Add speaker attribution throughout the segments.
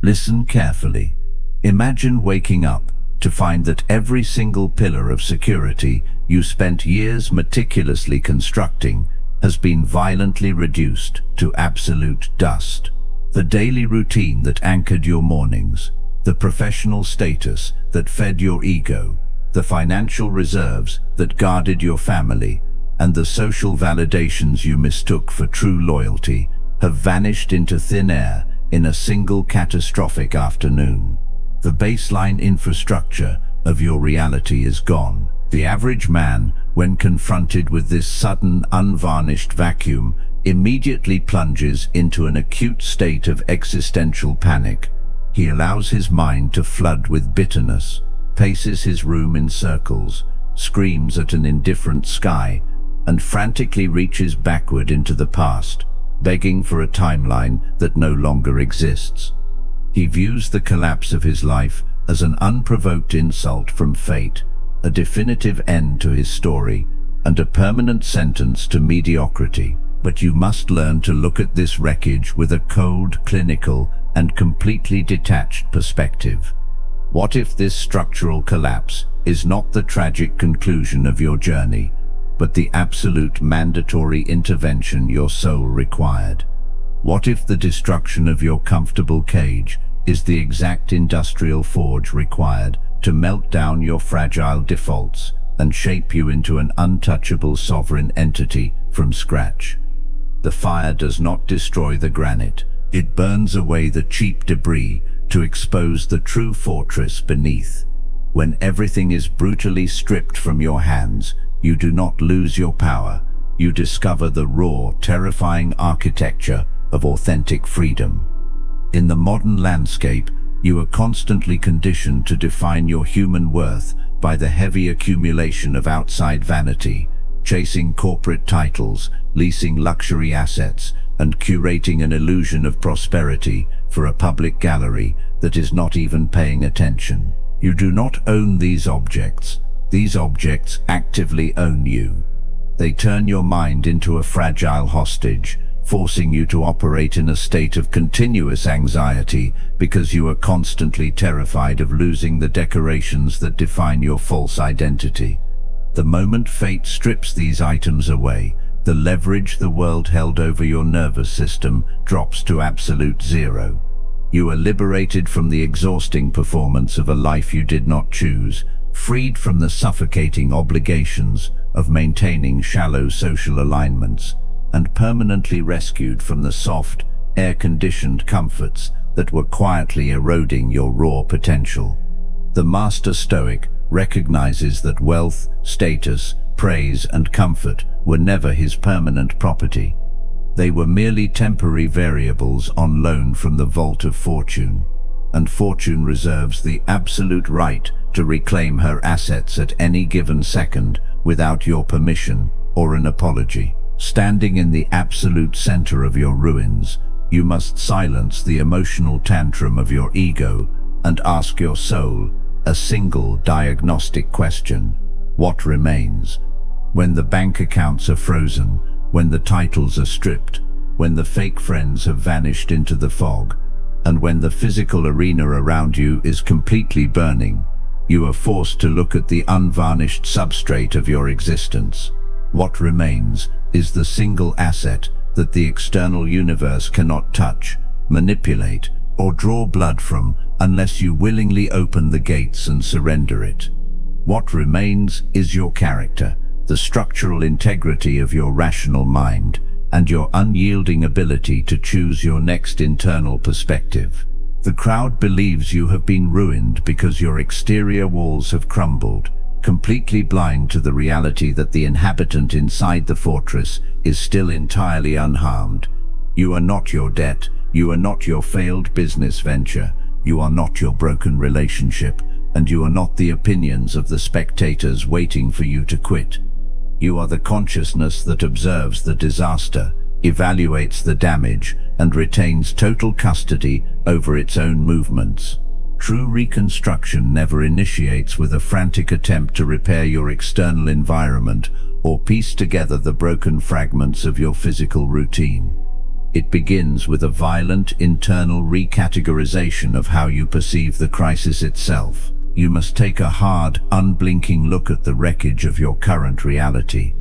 Speaker 1: Listen carefully. Imagine waking up to find that every single pillar of security you spent years meticulously constructing has been violently reduced to absolute dust. The daily routine that anchored your mornings, the professional status that fed your ego, the financial reserves that guarded your family, and the social validations you mistook for true loyalty have vanished into thin air in a single catastrophic afternoon. The baseline infrastructure of your reality is gone. The average man, when confronted with this sudden, unvarnished vacuum, immediately plunges into an acute state of existential panic. He allows his mind to flood with bitterness, paces his room in circles, screams at an indifferent sky, and frantically reaches backward into the past, begging for a timeline that no longer exists. He views the collapse of his life as an unprovoked insult from fate, a definitive end to his story, and a permanent sentence to mediocrity. But you must learn to look at this wreckage with a cold, clinical, and completely detached perspective. What if this structural collapse is not the tragic conclusion of your journey, but the absolute mandatory intervention your soul required? What if the destruction of your comfortable cage is the exact industrial forge required to melt down your fragile defaults and shape you into an untouchable sovereign entity from scratch? The fire does not destroy the granite. It burns away the cheap debris to expose the true fortress beneath. When everything is brutally stripped from your hands, you do not lose your power. You discover the raw, terrifying architecture of authentic freedom. In the modern landscape, you are constantly conditioned to define your human worth by the heavy accumulation of outside vanity, chasing corporate titles, leasing luxury assets, and curating an illusion of prosperity for a public gallery that is not even paying attention. You do not own these objects. These objects actively own you. They turn your mind into a fragile hostage, forcing you to operate in a state of continuous anxiety because you are constantly terrified of losing the decorations that define your false identity. The moment fate strips these items away, the leverage the world held over your nervous system drops to absolute zero. You are liberated from the exhausting performance of a life you did not choose, freed from the suffocating obligations of maintaining shallow social alignments, and permanently rescued from the soft, air-conditioned comforts that were quietly eroding your raw potential. The master Stoic recognizes that wealth, status, praise, and comfort were never his permanent property. They were merely temporary variables on loan from the vault of fortune, and fortune reserves the absolute right to reclaim her assets at any given second without your permission or an apology. Standing in the absolute center of your ruins, you must silence the emotional tantrum of your ego and ask your soul a single diagnostic question: what remains? When the bank accounts are frozen, when the titles are stripped, when the fake friends have vanished into the fog, and when the physical arena around you is completely burning, you are forced to look at the unvarnished substrate of your existence. What remains is the single asset that the external universe cannot touch, manipulate, or draw blood from unless you willingly open the gates and surrender it. What remains is your character, the structural integrity of your rational mind, and your unyielding ability to choose your next internal perspective. The crowd believes you have been ruined because your exterior walls have crumbled, completely blind to the reality that the inhabitant inside the fortress is still entirely unharmed. You are not your debt, you are not your failed business venture, you are not your broken relationship, and you are not the opinions of the spectators waiting for you to quit. You are the consciousness that observes the disaster, evaluates the damage, and retains total custody over its own movements. True reconstruction never initiates with a frantic attempt to repair your external environment or piece together the broken fragments of your physical routine. It begins with a violent internal recategorization of how you perceive the crisis itself. You must take a hard, unblinking look at the wreckage of your current reality,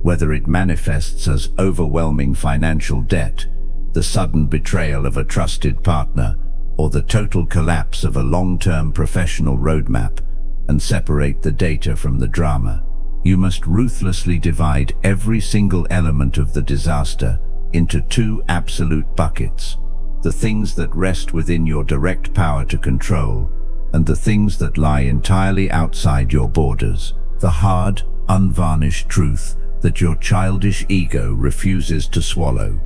Speaker 1: whether it manifests as overwhelming financial debt, the sudden betrayal of a trusted partner, or the total collapse of a long-term professional roadmap, and separate the data from the drama. You must ruthlessly divide every single element of the disaster into two absolute buckets: the things that rest within your direct power to control, and the things that lie entirely outside your borders. The hard, unvarnished truth that your childish ego refuses to swallow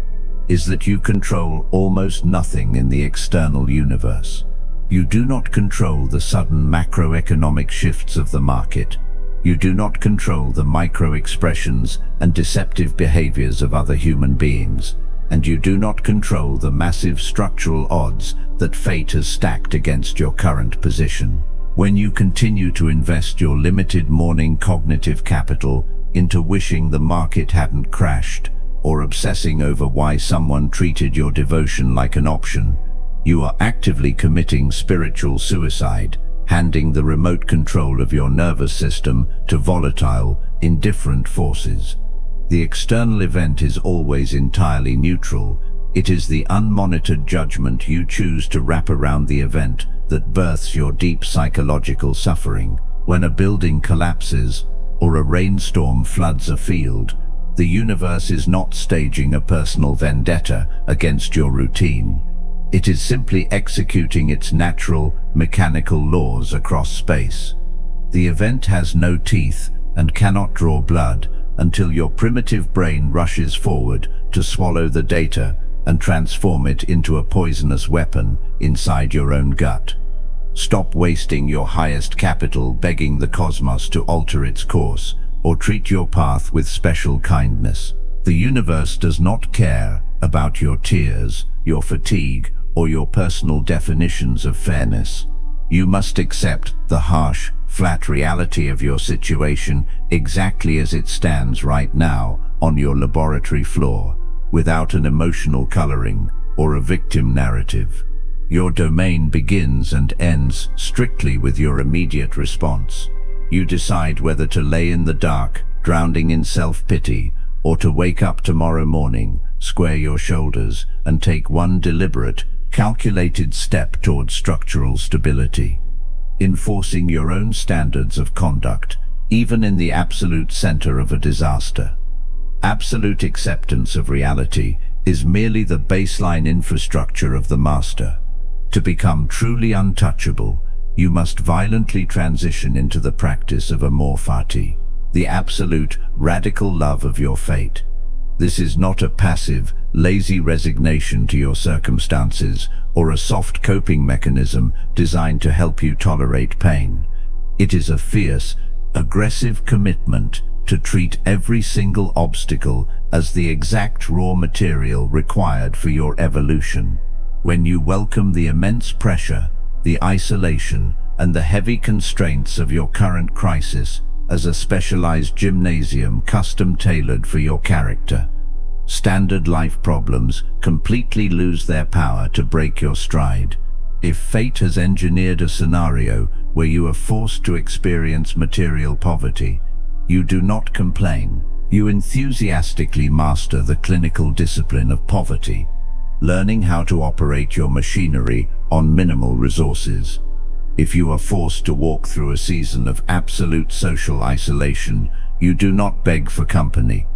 Speaker 1: is that you control almost nothing in the external universe. You do not control the sudden macroeconomic shifts of the market. You do not control the micro-expressions and deceptive behaviors of other human beings, and you do not control the massive structural odds that fate has stacked against your current position. When you continue to invest your limited morning cognitive capital into wishing the market hadn't crashed, or obsessing over why someone treated your devotion like an option, you are actively committing spiritual suicide, handing the remote control of your nervous system to volatile, indifferent forces. The external event is always entirely neutral. It is the unmonitored judgment you choose to wrap around the event that births your deep psychological suffering. When a building collapses or a rainstorm floods a field, the universe is not staging a personal vendetta against your routine. It is simply executing its natural, mechanical laws across space. The event has no teeth and cannot draw blood until your primitive brain rushes forward to swallow the data and transform it into a poisonous weapon inside your own gut. Stop wasting your highest capital begging the cosmos to alter its course or treat your path with special kindness. The universe does not care about your tears, your fatigue, or your personal definitions of fairness. You must accept the harsh, flat reality of your situation exactly as it stands right now on your laboratory floor, without an emotional coloring or a victim narrative. Your domain begins and ends strictly with your immediate response. You decide whether to lay in the dark, drowning in self-pity, or to wake up tomorrow morning, square your shoulders, and take one deliberate, calculated step toward structural stability, enforcing your own standards of conduct, even in the absolute center of a disaster. Absolute acceptance of reality is merely the baseline infrastructure of the master. To become truly untouchable, you must violently transition into the practice of Amor, Fati, the absolute, radical love of your fate. This is not a passive, lazy resignation to your circumstances or a soft coping mechanism designed to help you tolerate pain. It is a fierce, aggressive commitment to treat every single obstacle as the exact raw material required for your evolution. When you welcome the immense pressure, the isolation, and the heavy constraints of your current crisis as a specialized gymnasium custom-tailored for your character, standard life problems completely lose their power to break your stride. If fate has engineered a scenario where you are forced to experience material poverty, you do not complain. You enthusiastically master the clinical discipline of poverty, learning how to operate your machinery on minimal resources. If you are forced to walk through a season of absolute social isolation, you do not beg for company.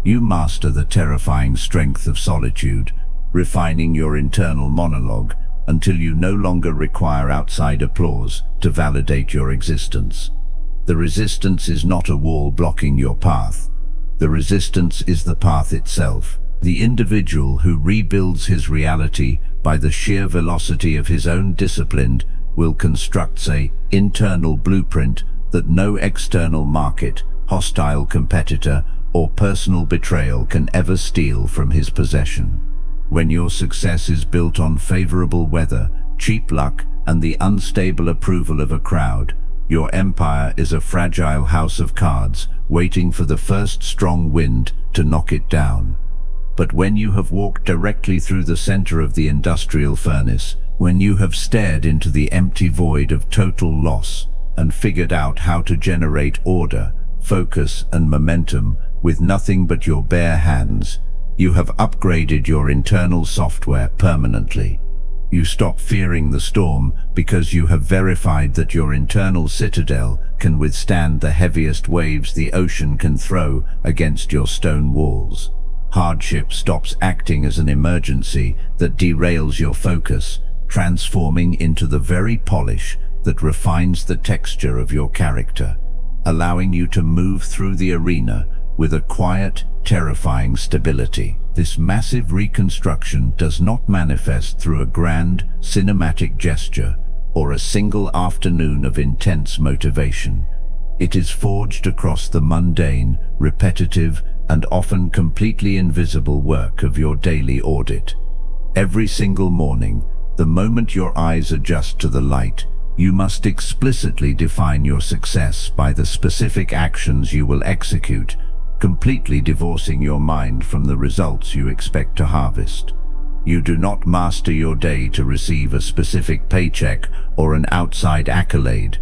Speaker 1: You master the terrifying strength of solitude, refining your internal monologue until you no longer require outside applause to validate your existence. The resistance is not a wall blocking your path. The resistance is the path itself. The individual who rebuilds his reality by the sheer velocity of his own discipline will construct an internal blueprint that no external market, hostile competitor, or personal betrayal can ever steal from his possession. When your success is built on favorable weather, cheap luck, and the unstable approval of a crowd, your empire is a fragile house of cards waiting for the first strong wind to knock it down. But when you have walked directly through the center of the industrial furnace, when you have stared into the empty void of total loss and figured out how to generate order, focus, and momentum with nothing but your bare hands, you have upgraded your internal software permanently. You stop fearing the storm because you have verified that your internal citadel can withstand the heaviest waves the ocean can throw against your stone walls. Hardship stops acting as an emergency that derails your focus, transforming into the very polish that refines the texture of your character, allowing you to move through the arena with a quiet, terrifying stability. This massive reconstruction does not manifest through a grand, cinematic gesture or a single afternoon of intense motivation. It is forged across the mundane, repetitive, and often completely invisible work of your daily audit. Every single morning, the moment your eyes adjust to the light, you must explicitly define your success by the specific actions you will execute, completely divorcing your mind from the results you expect to harvest. You do not master your day to receive a specific paycheck or an outside accolade.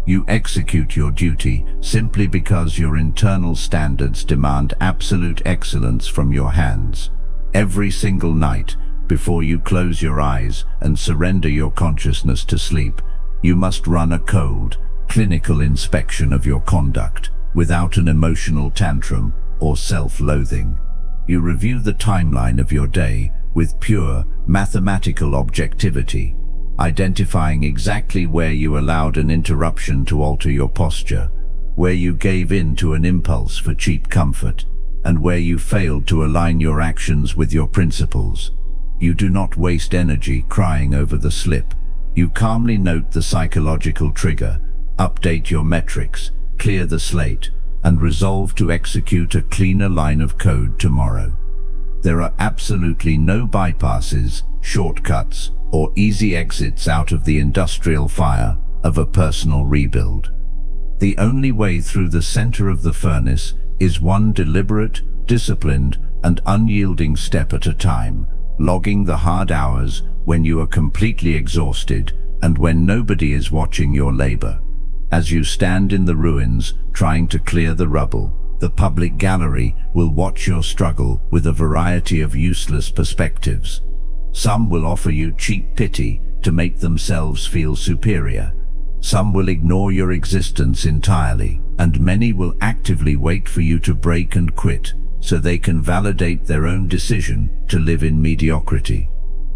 Speaker 1: You execute your duty simply because your internal standards demand absolute excellence from your hands. Every single night, before you close your eyes and surrender your consciousness to sleep, you must run a cold, clinical inspection of your conduct, without an emotional tantrum or self-loathing. You review the timeline of your day with pure, mathematical objectivity, identifying exactly where you allowed an interruption to alter your posture, where you gave in to an impulse for cheap comfort, and where you failed to align your actions with your principles. You do not waste energy crying over the slip. You calmly note the psychological trigger, update your metrics, clear the slate, and resolve to execute a cleaner line of code tomorrow. There are absolutely no bypasses, shortcuts, or easy exits out of the industrial fire of a personal rebuild. The only way through the center of the furnace is one deliberate, disciplined, and unyielding step at a time, logging the hard hours when you are completely exhausted and when nobody is watching your labor. As you stand in the ruins trying to clear the rubble, the public gallery will watch your struggle with a variety of useless perspectives. Some will offer you cheap pity to make themselves feel superior. Some will ignore your existence entirely, and many will actively wait for you to break and quit so they can validate their own decision to live in mediocrity.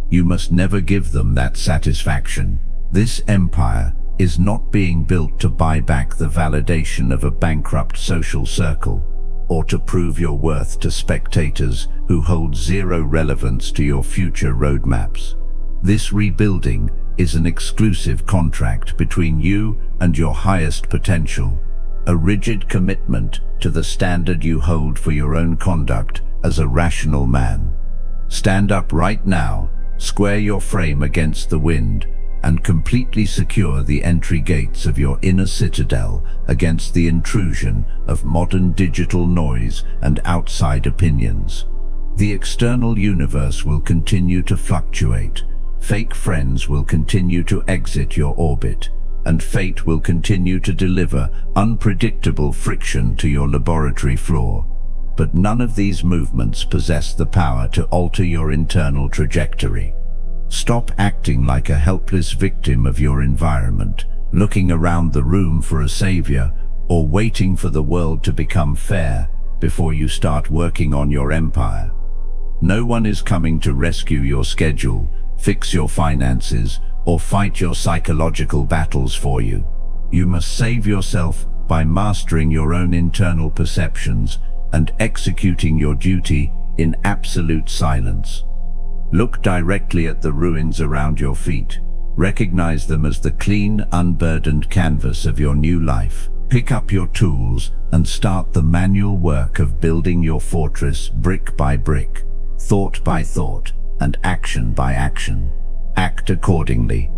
Speaker 1: You must never give them that satisfaction. This empire is not being built to buy back the validation of a bankrupt social circle, or to prove your worth to spectators who hold zero relevance to your future roadmaps. This rebuilding is an exclusive contract between you and your highest potential, a rigid commitment to the standard you hold for your own conduct as a rational man. Stand up right now, square your frame against the wind, and completely secure the entry gates of your inner citadel against the intrusion of modern digital noise and outside opinions. The external universe will continue to fluctuate, fake friends will continue to exit your orbit, and fate will continue to deliver unpredictable friction to your laboratory floor. But none of these movements possess the power to alter your internal trajectory. Stop acting like a helpless victim of your environment, looking around the room for a savior, or waiting for the world to become fair before you start working on your empire. No one is coming to rescue your schedule, fix your finances, or fight your psychological battles for you. You must save yourself by mastering your own internal perceptions and executing your duty in absolute silence. Look directly at the ruins around your feet. Recognize them as the clean, unburdened canvas of your new life. Pick up your tools and start the manual work of building your fortress brick by brick, thought by thought, and action by action. Act accordingly,